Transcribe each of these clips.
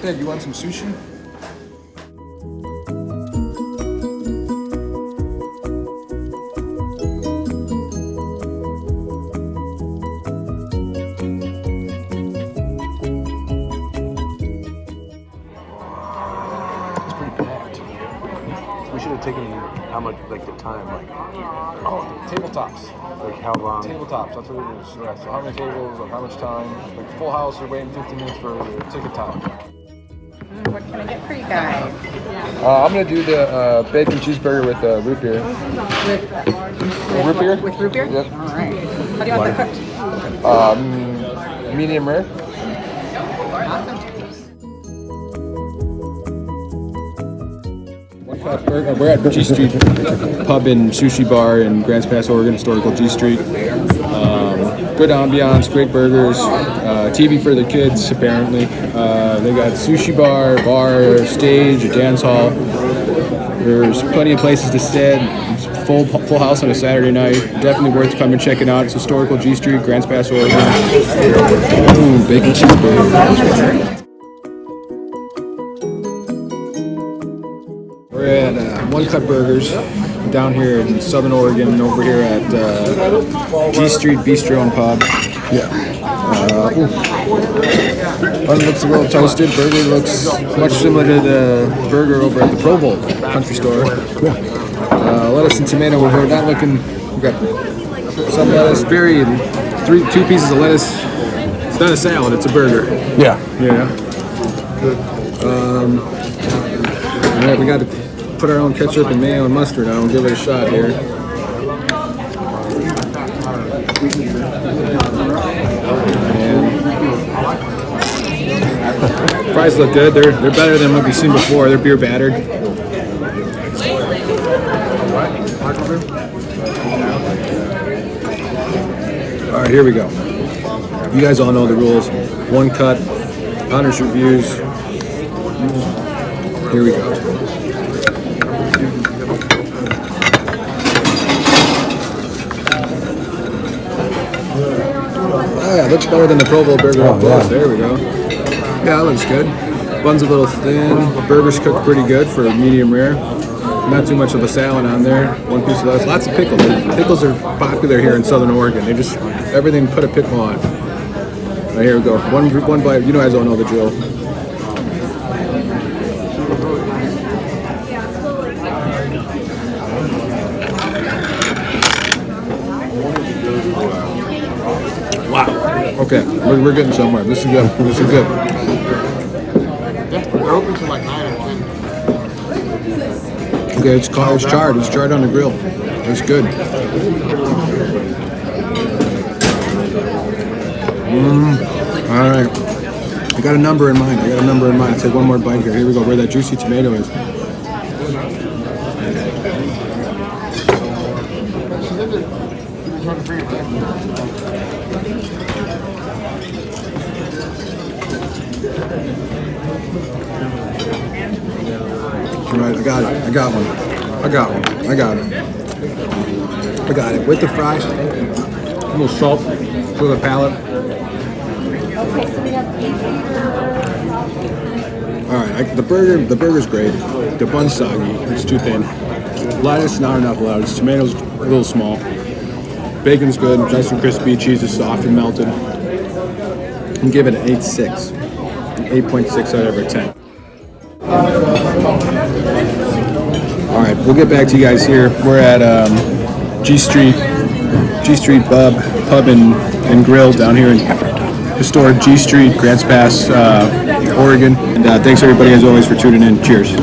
think? You want some sushi? It's pretty packed. We should have taken how much, like the time, like, oh, tabletops. Like how long? Tabletops, that's what it is. Yeah, so how many tables, like how much time? Like full house, you're waiting 15 minutes for the ticket time. What can I get for you guys? I'm gonna do the bacon cheeseburger with root beer. Root beer? With root beer? Yep. All right. How do you want that cooked? Medium rare. Awesome. We're at G Street Pub and Sushi Bar in Grants Pass, Oregon, historical G Street. Good ambiance, great burgers, TV for the kids apparently. They got sushi bar, stage, a dance hall. There's plenty of places to sit. It's full house on a Saturday night. Definitely worth coming and checking out. It's historical G Street, Grants Pass, Oregon. Ooh, bacon cheeseburger. We're at OneCutBurgers down here in Southern Oregon, over here at G Street Bistro and Pub. Yeah. Bun looks a little toasted. Burger looks much similar to the burger over at the Provo Country Store. Lettuce and tomato. We're not looking. We got some lettuce. Two pieces of lettuce. It's not a salad. It's a burger. Yeah. Yeah. All right, we got to put our own ketchup and mayo and mustard on. We'll give it a shot here. And fries look good. They're better than what we've seen before. They're beer battered. All right, here we go. You guys all know the rules. One cut, honest reviews. Here we go. Oh yeah, it looks better than the Provo burger up close. Yeah. There we go. Yeah, it looks good. Bun's a little thin. Burger's cooked pretty good for medium rare. Not too much of a salad on there. One piece of lettuce. Lots of pickles. Pickles are popular here in Southern Oregon. They just, everything put a pickle on. Right, here we go. One bite. You guys all know the drill. Wow. Okay, we're getting somewhere. This is good. This is good. They're open to like 9 or 10. Okay, it's charred. It's charred on the grill. It's good. All right. I got a number in mind. I'll take one more bite here. Here we go. Where that juicy tomato is. All right, I got it. I got it. With the fries, a little salt for the palate. All right, the burger's great. The bun's soggy. It's too thin. Lettuce, not enough lettuce. Tomatoes, a little small. Bacon's good, nice and crispy. Cheese is soft and melted. And give it an 8.6. 8.6 out of 10. All right, we'll get back to you guys here. We're at G Street Pub and Grill down here in historic G Street, Grants Pass, Oregon. And thanks everybody as always for tuning in. Cheers.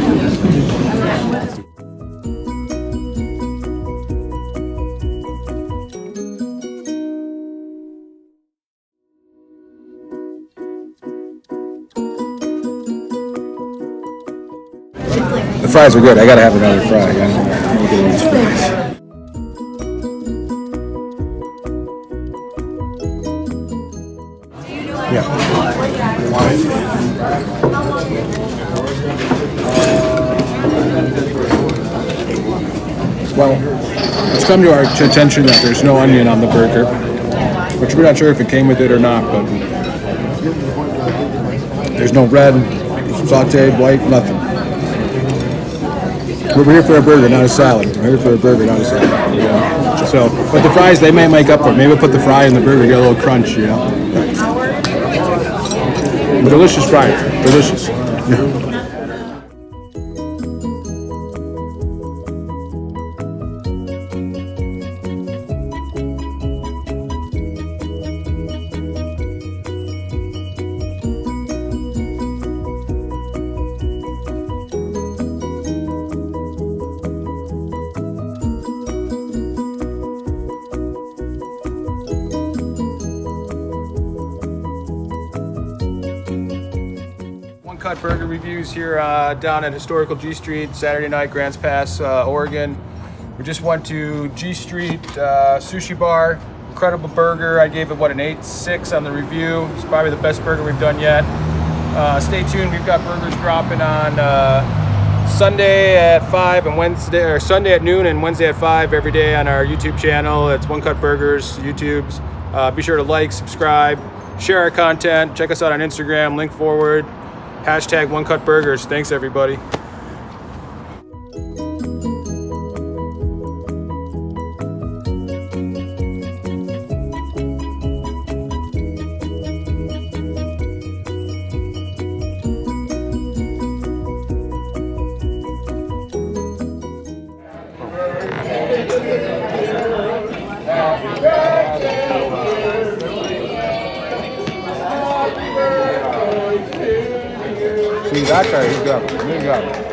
The fries are good. I gotta have another fry. I gotta get these fries. Yeah. Well, it's come to our attention that there's no onion on the burger, which we're not sure if it came with it or not, but there's no red sauteed, white, nothing. We're here for a burger, not a salad. We're here for a burger, not a salad. Yeah. So, but the fries they might make up for it. Maybe we'll put the fry in the burger, get a little crunch, you know. Delicious fries, delicious. One Cut Burger reviews here down at historical G Street, Saturday night, Grants Pass, Oregon. We just went to G Street Sushi Bar. Incredible burger. I gave it, an 8.6 on the review. It's probably the best burger we've done yet. Stay tuned. We've got burgers dropping on Sunday at 5 and Sunday at noon and Wednesday at 5 every day on our YouTube channel. It's One Cut Burgers, YouTube's. Be sure to like, subscribe, share our content. Check us out on Instagram, link forward. Hashtag OneCutBurgers. Thanks, everybody. See, that's how you go. There you go.